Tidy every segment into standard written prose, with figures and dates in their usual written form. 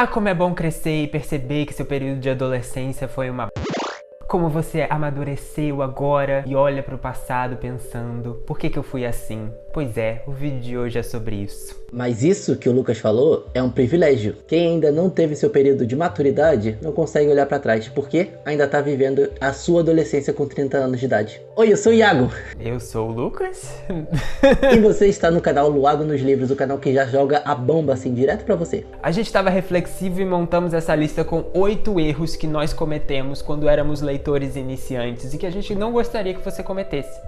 Ah, como é bom crescer e perceber que seu período de adolescência foi uma... Como você amadureceu agora e olha para o passado pensando, por que eu fui assim? Pois é, o vídeo de hoje é sobre isso. Mas isso que o Lucas falou é um privilégio. Quem ainda não teve seu período de maturidade não consegue olhar pra trás, porque ainda tá vivendo a sua adolescência com 30 anos de idade. Oi, eu sou o Iago. Eu sou o Lucas. E você está no canal Luago nos Livros, o canal que já joga a bomba assim direto pra você. A gente estava reflexivo e montamos essa lista com 8 erros que nós cometemos quando éramos leitores iniciantes e que a gente não gostaria que você cometesse.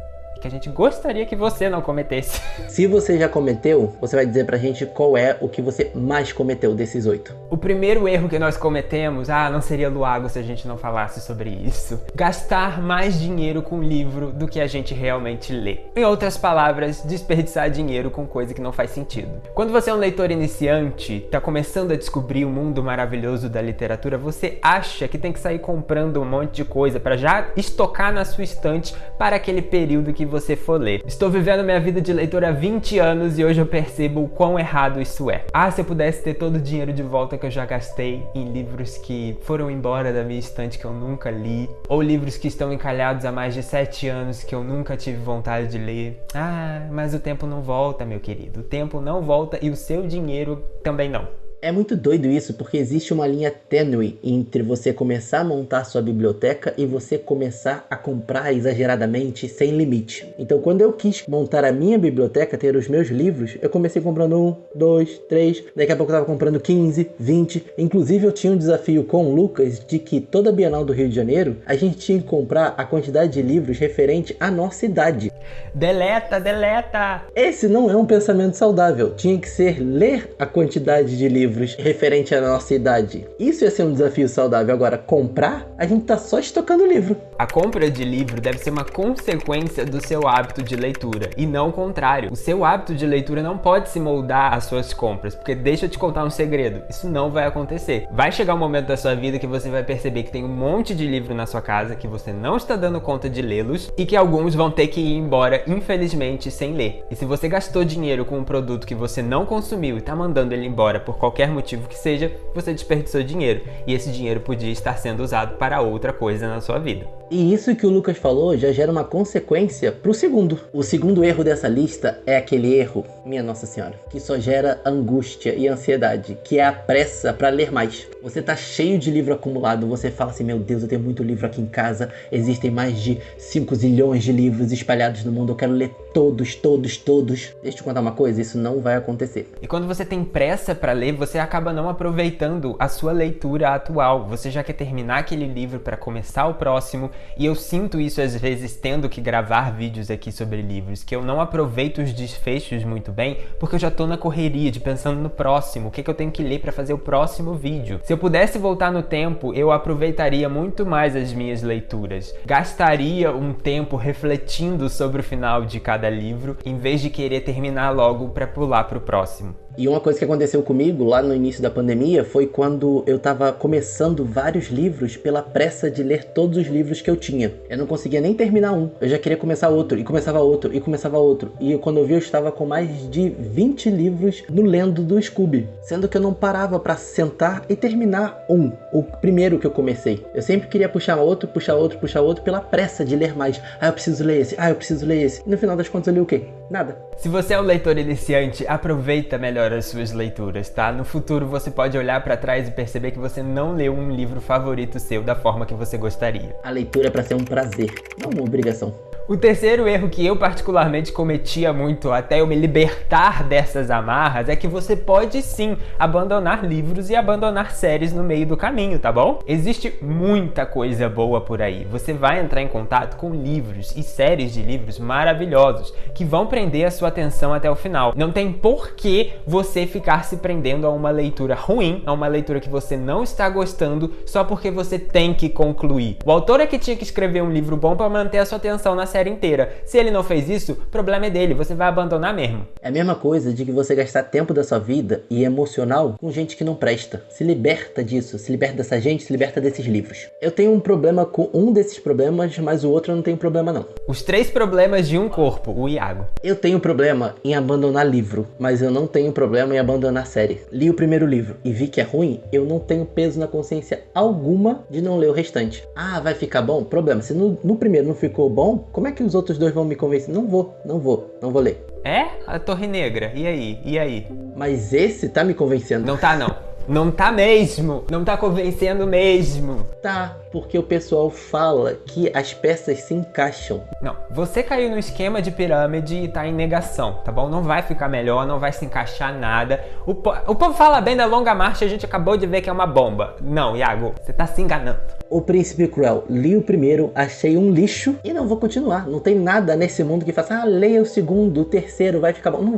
Que a gente gostaria que você não cometesse. Se você já cometeu, você vai dizer pra gente qual é o que você mais cometeu desses 8. O primeiro erro que nós cometemos, não seria Luago se a gente não falasse sobre isso. Gastar mais dinheiro com livro do que a gente realmente lê. Em outras palavras, desperdiçar dinheiro com coisa que não faz sentido. Quando você é um leitor iniciante, tá começando a descobrir o mundo maravilhoso da literatura, você acha que tem que sair comprando um monte de coisa para já estocar na sua estante para aquele período que você for ler. Estou vivendo minha vida de leitor há 20 anos e hoje eu percebo o quão errado isso é. Se eu pudesse ter todo o dinheiro de volta que eu já gastei em livros que foram embora da minha estante que eu nunca li, ou livros que estão encalhados há mais de 7 anos que eu nunca tive vontade de ler. Mas o tempo não volta, meu querido. O tempo não volta e o seu dinheiro também não. É muito doido isso, porque existe uma linha tênue entre você começar a montar sua biblioteca e você começar a comprar exageradamente, sem limite. Então, quando eu quis montar a minha biblioteca, ter os meus livros, eu comecei comprando 1, 2, 3, daqui a pouco eu tava comprando 15, 20. Inclusive, eu tinha um desafio com o Lucas de que toda Bienal do Rio de Janeiro, a gente tinha que comprar a quantidade de livros referente à nossa idade. Deleta, deleta! Esse não é um pensamento saudável. Tinha que ser ler a quantidade de livros referente à nossa idade. Isso ia ser um desafio saudável. Agora, comprar, a gente tá só estocando livro. A compra de livro deve ser uma consequência do seu hábito de leitura, e não o contrário. O seu hábito de leitura não pode se moldar às suas compras, porque deixa eu te contar um segredo, isso não vai acontecer. Vai chegar um momento da sua vida que você vai perceber que tem um monte de livro na sua casa, que você não está dando conta de lê-los, e que alguns vão ter que ir embora, infelizmente, sem ler. E se você gastou dinheiro com um produto que você não consumiu e tá mandando ele embora por qualquer motivo que seja, você desperdiçou dinheiro, e esse dinheiro podia estar sendo usado para outra coisa na sua vida. E isso que o Lucas falou já gera uma consequência pro segundo. O segundo erro dessa lista é aquele erro, minha Nossa Senhora, que só gera angústia e ansiedade, que é a pressa para ler mais. Você tá cheio de livro acumulado, você fala assim, meu Deus, eu tenho muito livro aqui em casa, existem mais de 5 zilhões de livros espalhados no mundo, eu quero ler todos. Deixa eu te contar uma coisa, isso não vai acontecer. E quando você tem pressa para ler, você acaba não aproveitando a sua leitura atual. Você já quer terminar aquele livro para começar o próximo, e eu sinto isso às vezes tendo que gravar vídeos aqui sobre livros, que eu não aproveito os desfechos muito bem, porque eu já tô na correria de pensando no próximo, o que eu tenho que ler para fazer o próximo vídeo. Se eu pudesse voltar no tempo, eu aproveitaria muito mais as minhas leituras. Gastaria um tempo refletindo sobre o final de cada livro, em vez de querer terminar logo para pular pro próximo. E uma coisa que aconteceu comigo lá no início da pandemia foi quando eu tava começando vários livros pela pressa de ler todos os livros que eu tinha. Eu não conseguia nem terminar um, eu já queria começar outro, e começava outro, e começava outro. E quando eu vi, eu estava com mais de 20 livros no lendo do Scooby. Sendo que eu não parava pra sentar e terminar o primeiro que eu comecei. Eu sempre queria puxar outro pela pressa de ler mais. Eu preciso ler esse, eu preciso ler esse. E no final das contas eu li o quê? Nada. Se você é um leitor iniciante, aproveita melhor as suas leituras, tá? No futuro você pode olhar pra trás e perceber que você não leu um livro favorito seu da forma que você gostaria. A leitura é pra ser um prazer, não uma obrigação. O terceiro erro que eu particularmente cometia muito até eu me libertar dessas amarras é que você pode sim abandonar livros e abandonar séries no meio do caminho, tá bom? Existe muita coisa boa por aí. Você vai entrar em contato com livros e séries de livros maravilhosos que vão prender a sua atenção até o final. Não tem por que você ficar se prendendo a uma leitura ruim, a uma leitura que você não está gostando só porque você tem que concluir. O autor é que tinha que escrever um livro bom para manter a sua atenção na série inteira. Se ele não fez isso, o problema é dele, você vai abandonar mesmo. É a mesma coisa de que você gastar tempo da sua vida e emocional com gente que não presta. Se liberta disso, se liberta dessa gente, se liberta desses livros. Eu tenho um problema com um desses problemas, mas o outro eu não tenho problema não. Os 3 problemas de um corpo, o Iago. Eu tenho problema em abandonar livro, mas eu não tenho problema em abandonar série. Li o primeiro livro e vi que é ruim, eu não tenho peso na consciência alguma de não ler o restante. Ah, vai ficar bom? Problema. Se no primeiro não ficou bom, como é que os outros 2 vão me convencer? Não vou ler. É? A Torre Negra, e aí? Mas esse tá me convencendo. Não tá não. Não tá mesmo. Não tá convencendo mesmo. Tá, porque o pessoal fala que as peças se encaixam. Não, você caiu no esquema de pirâmide e tá em negação, tá bom? Não vai ficar melhor, não vai se encaixar nada. O povo fala bem da Longa Marcha, a gente acabou de ver que é uma bomba. Não, Iago, você tá se enganando. O Príncipe Cruel, li o primeiro, achei um lixo e não vou continuar. Não tem nada nesse mundo que faça, leia o segundo, o terceiro, vai ficar bom. Não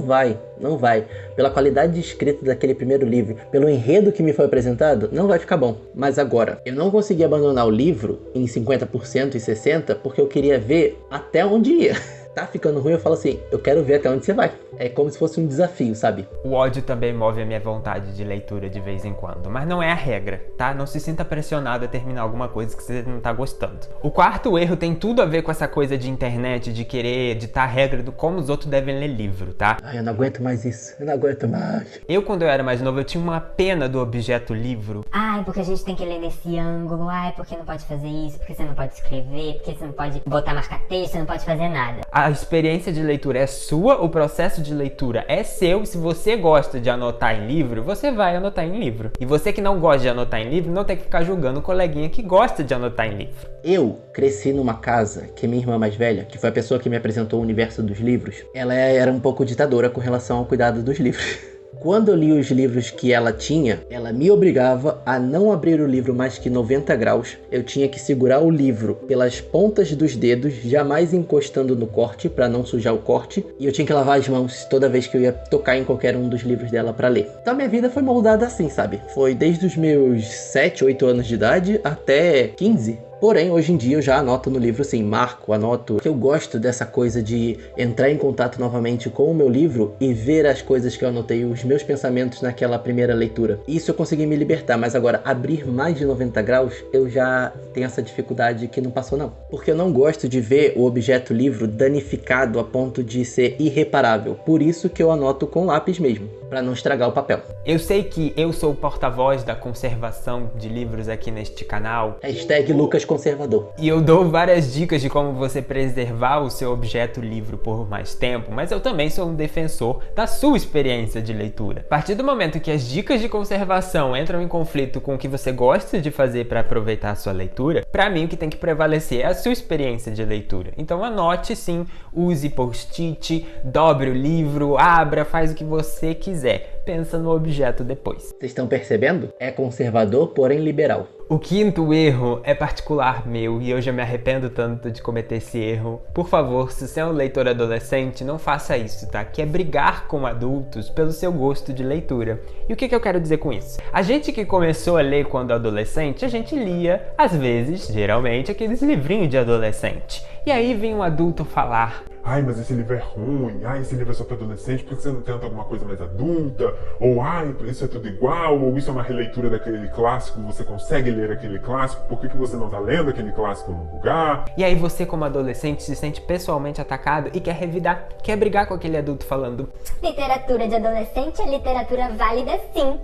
vai. Pela qualidade de escrita daquele primeiro livro, pelo enredo que me foi apresentado, não vai ficar bom. Mas agora, eu não consegui abandonar o livro em 50% e 60% porque eu queria ver até onde ia. Tá ficando ruim, eu falo assim, eu quero ver até onde você vai. É como se fosse um desafio, sabe? O ódio também move a minha vontade de leitura de vez em quando, mas não é a regra, tá? Não se sinta pressionado a terminar alguma coisa que você não tá gostando. O 4º erro tem tudo a ver com essa coisa de internet, de querer editar a regra do como os outros devem ler livro, tá? Ai, eu não aguento mais isso, eu não aguento mais. Eu, quando eu era mais novo, eu tinha uma pena do objeto livro. Ai, porque a gente tem que ler nesse ângulo, ai, porque não pode fazer isso, porque você não pode escrever, porque você não pode botar marca-texto, você não pode fazer nada. A experiência de leitura é sua, o processo de leitura é seu, e se você gosta de anotar em livro, você vai anotar em livro. E você que não gosta de anotar em livro, não tem que ficar julgando o coleguinha que gosta de anotar em livro. Eu cresci numa casa que minha irmã mais velha, que foi a pessoa que me apresentou o universo dos livros, ela era um pouco ditadora com relação ao cuidado dos livros. Quando eu li os livros que ela tinha, ela me obrigava a não abrir o livro mais que 90 graus. Eu tinha que segurar o livro pelas pontas dos dedos, jamais encostando no corte para não sujar o corte. E eu tinha que lavar as mãos toda vez que eu ia tocar em qualquer um dos livros dela para ler. Então minha vida foi moldada assim, sabe? Foi desde os meus 7, 8 anos de idade até 15. Porém, hoje em dia eu já anoto no livro assim, marco, anoto. Eu gosto dessa coisa de entrar em contato novamente com o meu livro e ver as coisas que eu anotei, os meus pensamentos naquela primeira leitura. Isso eu consegui me libertar, mas agora abrir mais de 90 graus, eu já tenho essa dificuldade que não passou não. Porque eu não gosto de ver o objeto livro danificado a ponto de ser irreparável. Por isso que eu anoto com lápis mesmo, para não estragar o papel. Eu sei que eu sou o porta-voz da conservação de livros aqui neste canal. Hashtag Lucas Conservador. E eu dou várias dicas de como você preservar o seu objeto livro por mais tempo, mas eu também sou um defensor da sua experiência de leitura. A partir do momento que as dicas de conservação entram em conflito com o que você gosta de fazer para aproveitar a sua leitura, para mim o que tem que prevalecer é a sua experiência de leitura. Então anote sim, use post-it, dobre o livro, abra, faz o que você quiser. Pensa no objeto depois. Vocês estão percebendo? É conservador, porém liberal. O 5º erro é particular meu e eu já me arrependo tanto de cometer esse erro. Por favor, se você é um leitor adolescente, não faça isso, tá? Que é brigar com adultos pelo seu gosto de leitura. E o que eu quero dizer com isso? A gente que começou a ler quando adolescente, a gente lia, às vezes, geralmente, aqueles livrinhos de adolescente. E aí vem um adulto falar: ai, mas esse livro é ruim, ai, esse livro é só para adolescente, por que você não tenta alguma coisa mais adulta? Ou, ai, isso é tudo igual, ou isso é uma releitura daquele clássico, você consegue ler aquele clássico, por que você não tá lendo aquele clássico no lugar? E aí você, como adolescente, se sente pessoalmente atacado e quer revidar, quer brigar com aquele adulto falando: literatura de adolescente é literatura válida sim.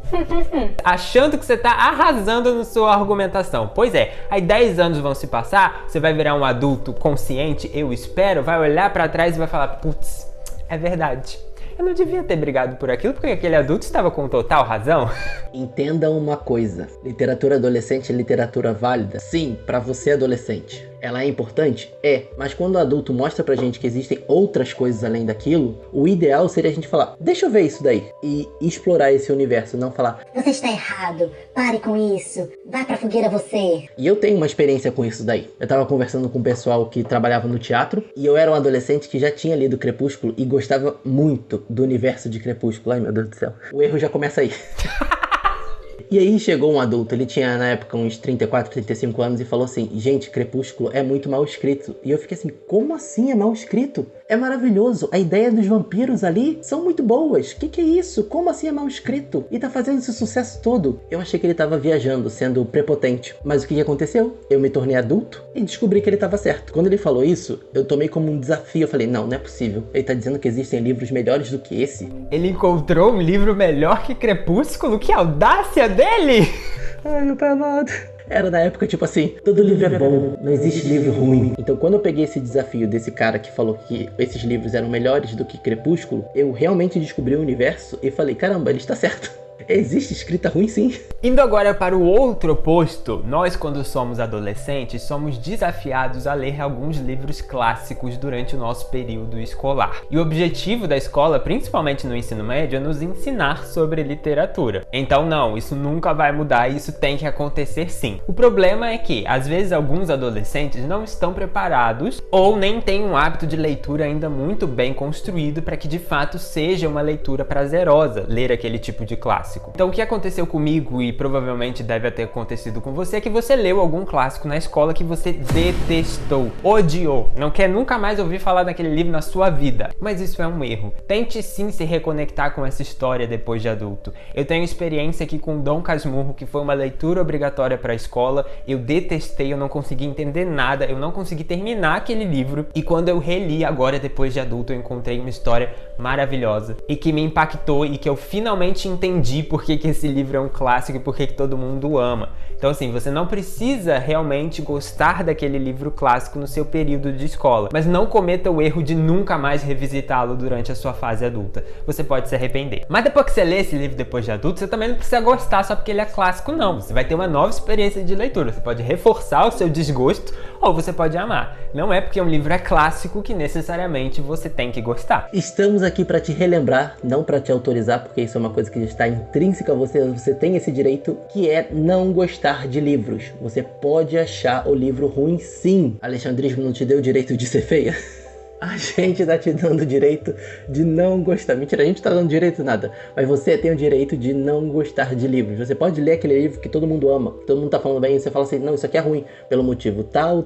achando que você tá arrasando na sua argumentação. Pois é, aí 10 anos vão se passar, você vai virar um adulto consciente, eu espero, vai olhar pra trás e vai falar: putz, é verdade. Eu não devia ter brigado por aquilo porque aquele adulto estava com total razão. Entenda uma coisa, literatura adolescente é literatura válida? Sim, pra você adolescente. Ela é importante? É, mas quando o adulto mostra pra gente que existem outras coisas além daquilo, o ideal seria a gente falar: deixa eu ver isso daí, e explorar esse universo, não falar: você está errado, pare com isso, vá pra fogueira você. E eu tenho uma experiência com isso daí. Eu tava conversando com um pessoal que trabalhava no teatro, e eu era um adolescente que já tinha lido Crepúsculo e gostava muito do universo de Crepúsculo. Ai, meu Deus do céu. O erro já começa aí. E aí chegou um adulto, ele tinha na época uns 34, 35 anos e falou assim: gente, Crepúsculo é muito mal escrito. E eu fiquei assim, como assim é mal escrito? É maravilhoso, a ideia dos vampiros ali são muito boas. Que é isso? Como assim é mal escrito? E tá fazendo esse sucesso todo? Eu achei que ele tava viajando, sendo prepotente. Mas o que aconteceu? Eu me tornei adulto e descobri que ele tava certo. Quando ele falou isso, eu tomei como um desafio. Eu falei, não é possível. Ele tá dizendo que existem livros melhores do que esse? Ele encontrou um livro melhor que Crepúsculo? Que audácia dele! Ai, meu pai amado. Era na época tipo assim, todo livro é bom, não existe livro ruim. Então quando eu peguei esse desafio desse cara que falou que esses livros eram melhores do que Crepúsculo, eu realmente descobri o universo e falei, caramba, ele está certo. Existe escrita ruim sim. Indo agora para o outro oposto, nós quando somos adolescentes somos desafiados a ler alguns livros clássicos durante o nosso período escolar. E o objetivo da escola, principalmente no ensino médio, é nos ensinar sobre literatura. Então não, isso nunca vai mudar e isso tem que acontecer sim. O problema é que, às vezes, alguns adolescentes não estão preparados ou nem têm um hábito de leitura ainda muito bem construído para que de fato seja uma leitura prazerosa ler aquele tipo de clássico. Então o que aconteceu comigo e provavelmente deve ter acontecido com você é que você leu algum clássico na escola que você detestou, odiou, não quer nunca mais ouvir falar daquele livro na sua vida. Mas isso é um erro. Tente sim se reconectar com essa história depois de adulto. Eu tenho experiência aqui com Dom Casmurro, que foi uma leitura obrigatória para a escola. Eu detestei, eu não consegui entender nada, eu não consegui terminar aquele livro. E quando eu reli agora depois de adulto, eu encontrei uma história maravilhosa e que me impactou e que eu finalmente entendi por que esse livro é um clássico e por que todo mundo ama. Então assim, você não precisa realmente gostar daquele livro clássico no seu período de escola, mas não cometa o erro de nunca mais revisitá-lo durante a sua fase adulta. Você pode se arrepender. Mas depois que você lê esse livro depois de adulto, você também não precisa gostar só porque ele é clássico não. Você vai ter uma nova experiência de leitura. Você pode reforçar o seu desgosto ou você pode amar. Não é porque um livro é clássico que necessariamente você tem que gostar. Estamos aqui para te relembrar, não para te autorizar, porque isso é uma coisa que já está intrínseca a você. Você tem esse direito, que é não gostar de livros. Você pode achar o livro ruim sim. Alexandrismo não te deu o direito de ser feia? A gente tá te dando o direito de não gostar. Mentira, a gente tá dando direito de nada. Mas você tem o direito de não gostar de livros. Você pode ler aquele livro que todo mundo ama, todo mundo tá falando bem, e você fala assim, não, isso aqui é ruim, pelo motivo tal.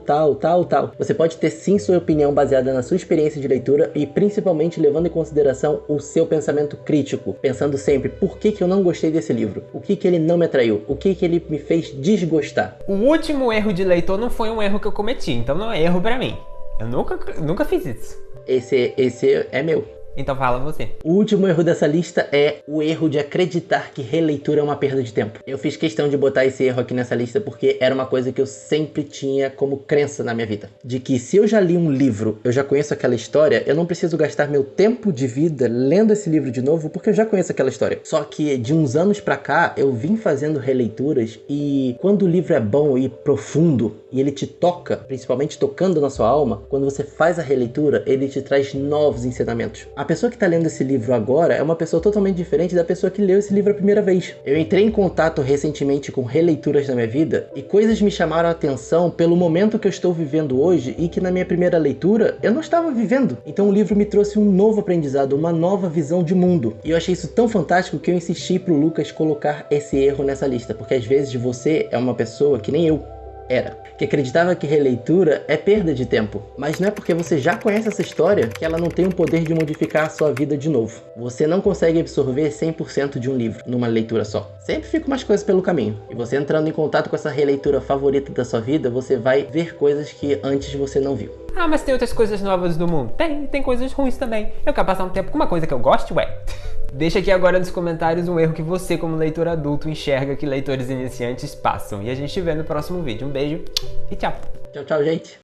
Você pode ter sim sua opinião baseada na sua experiência de leitura e principalmente levando em consideração o seu pensamento crítico. Pensando sempre, por que eu não gostei desse livro? O que ele não me atraiu? O que ele me fez desgostar? O último erro de leitor não foi um erro que eu cometi, então não é erro pra mim. Eu nunca fiz isso. Esse é meu. Então fala você. O último erro dessa lista é o erro de acreditar que releitura é uma perda de tempo. Eu fiz questão de botar esse erro aqui nessa lista porque era uma coisa que eu sempre tinha como crença na minha vida. De que se eu já li um livro, eu já conheço aquela história, eu não preciso gastar meu tempo de vida lendo esse livro de novo porque eu já conheço aquela história. Só que de uns anos pra cá, eu vim fazendo releituras e quando o livro é bom e profundo e ele te toca, principalmente tocando na sua alma, quando você faz a releitura, ele te traz novos ensinamentos. A pessoa que está lendo esse livro agora é uma pessoa totalmente diferente da pessoa que leu esse livro a primeira vez. Eu entrei em contato recentemente com releituras na minha vida e coisas me chamaram a atenção pelo momento que eu estou vivendo hoje e que na minha primeira leitura eu não estava vivendo. Então o livro me trouxe um novo aprendizado, uma nova visão de mundo. E eu achei isso tão fantástico que eu insisti pro Lucas colocar esse erro nessa lista, porque às vezes você é uma pessoa que nem eu era, que acreditava que releitura é perda de tempo. Mas não é porque você já conhece essa história que ela não tem o poder de modificar a sua vida de novo. Você não consegue absorver 100% de um livro numa leitura só. Sempre ficam umas coisas pelo caminho. E você entrando em contato com essa releitura favorita da sua vida, você vai ver coisas que antes você não viu. Ah, mas tem outras coisas novas do mundo. Tem coisas ruins também. Eu quero passar um tempo com uma coisa que eu gosto, ué. Deixa aqui agora nos comentários um erro que você, como leitor adulto, enxerga que leitores iniciantes passam. E a gente se vê no próximo vídeo. Um beijo e tchau. Tchau, gente.